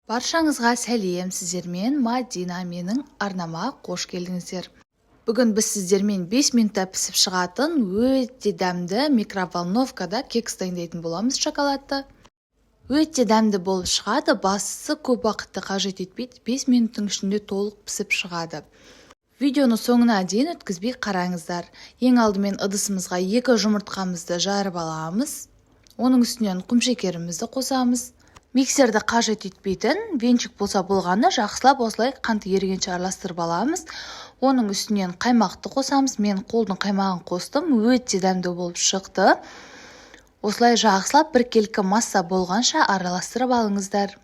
Баршаңызға сәлем, сіздермен Мадина менің арнама қош келдіңіздер. Бүгін біз сіздермен 5 минутта пісіп шығатын өте дәмді микроволновкада кекс дайындайтын боламыз шоколадты. Өте дәмді болып шығады, бастысы көп уақытты қажет етпейді, 5 минуттың ішінде толық пісіп шығады. Видеоны соңына дейін өткізбей қараңыздар. Ең алдымен ыдысымызға 2 жұмыртқамызды жарып аламыз. Оның үстінен құмшекерімізді қосамыз. Миксерді қажет етпейтін венчик болса болғаны, жақсылап осылай қант ерігенше араластырып аламыз. Оның үстінен қаймақты қосамыз. Мен қолдың қаймағын қостым, өте дәмді болып шықты. Осылай жақсылап біркелкі масса болғанша араластырып алыңыздар.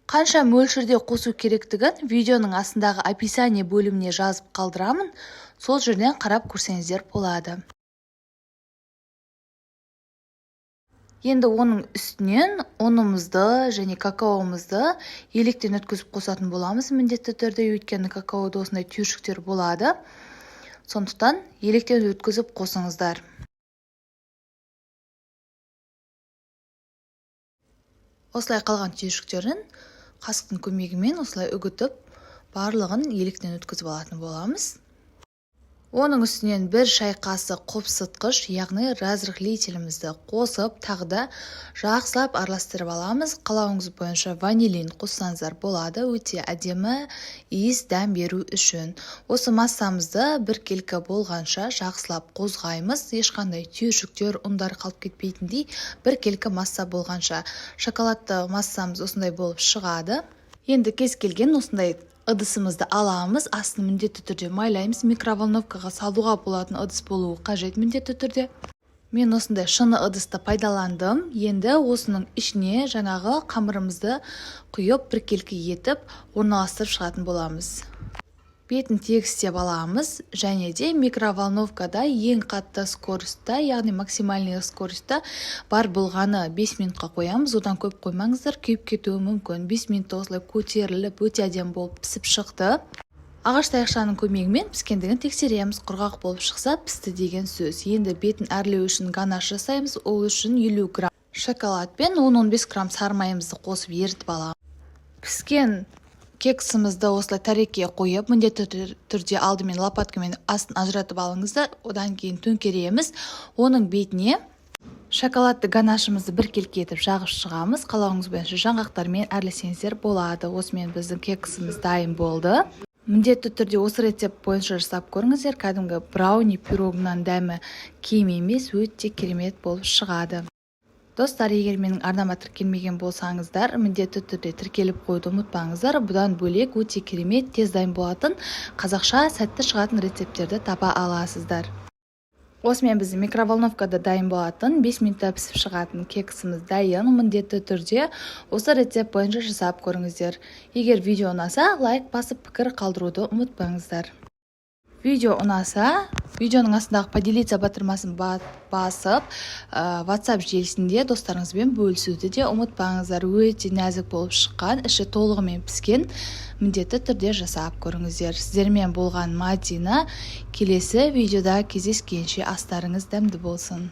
Қанша мөлшерде қосу керектігін видеоның астындағы описание бөліміне жазып қалдырамын. Сол жерден қарап көрсеңіздер болады. Енді оның үстінен ұнымызды және какаомызды електен өткізіп қосатын боламыз міндетті түрде, өйткені какаода осындай түйіршіктер болады. Сондықтан електен өткізіп қосыңыздар. Осылай қалған түйіршіктерін қасықтың көмегімен осылай үгітіп, барлығын електен өткізіп алатын боламыз. Оның үстінен 1 шай қасық қопсытқыш, яғни разрыхлителімізді қосып, тағы да жақсылап араластырып аламыз. Қалауыңыз бойынша ванилин қоссаңыздар болады, өте әдемі иіс дәм беру үшін. Осы массамызды біркелкі болғанша жақсылап қозғаймыз. Ешқандай түйіршіктер, ұндар қалып кетпейтіндей біркелкі масса болғанша. Шоколадты массамыз осындай болып шығады. Енді кез келген осындай ыдысымызды аламыз, астын міндетті түрде майлаймыз. Микроволновкаға салуға болатын ыдыс болуы қажет міндетті түрде. Мен осындай шыны ыдысты пайдаландым. Енді осының ішіне жаңағы қамырымызды құйып біркелкі етіп орналастырып шығатын боламыз. Бетін тегістеп аламыз және де микроволновкада ең қатты скоростьта, яғни максимальный скоростьта бар болғаны 5 минутқа қоямыз. Одан көп қоймаңыздар, күйіп кетуі мүмкін. 5 минутта осылай көтеріліп, өте әдемі болып пісіп шықты. Ағаш таяқшаның көмегімен піскендігін тексереміз. Құрғақ болып шықса пісті деген сөз. Енді бетін әрлеу үшін ганаш жасаймыз. Ол үшін 50 грамм шоколад пен 10-15 грамм сары майымызды қосып ерітіп аламыз. Піскен кексімізді осылай тәрекке қойып, міндетті түрде алдымен лопаткамен астын ажыратып алыңыздар. Одан кейін төңкереміз. Оның бетіне шоколадты ганашымызды біркелкі етіп жағып шығамыз. Қалауыңыз бойынша жаңғақтармен әрлесеңіздер болады. Осымен біздің кексіміз дайын болды. Міндетті түрде осы рецепт бойынша жасап көріңіздер. Кәдімгі брауни пирогынан дәмі кем емес, өте керемет болып шығады. Достар, егер менің арнама тіркелмеген болсаңыздар, міндетті түрде тіркеліп қойды ұмытпаңыздар. Бұдан бөлек өте керемет, тез дайын болатын, қазақша сәтті шығатын рецепттерді таба аласыздар. Осымен біздің микроволновкада дайын болатын 5 минутта пісіп шығатын кексіміз дайын. Міндетті түрде осы рецепт бойынша жасап көріңіздер. Егер видео ұнаса, лайк басып пікір қалдыруды ұмытпаңыздар. Видео ұнаса, видеоның астындағы поделиться батырмасын басып, WhatsApp желісінде достарыңызбен бөлісуді де ұмытпаңыздар. Өте нәзік болып шыққан, іші толығымен піскен, міндетті түрде жасап көріңіздер. Сіздермен болған Мадина. Келесі видеода кездескенше астарыңыз дәмді болсын.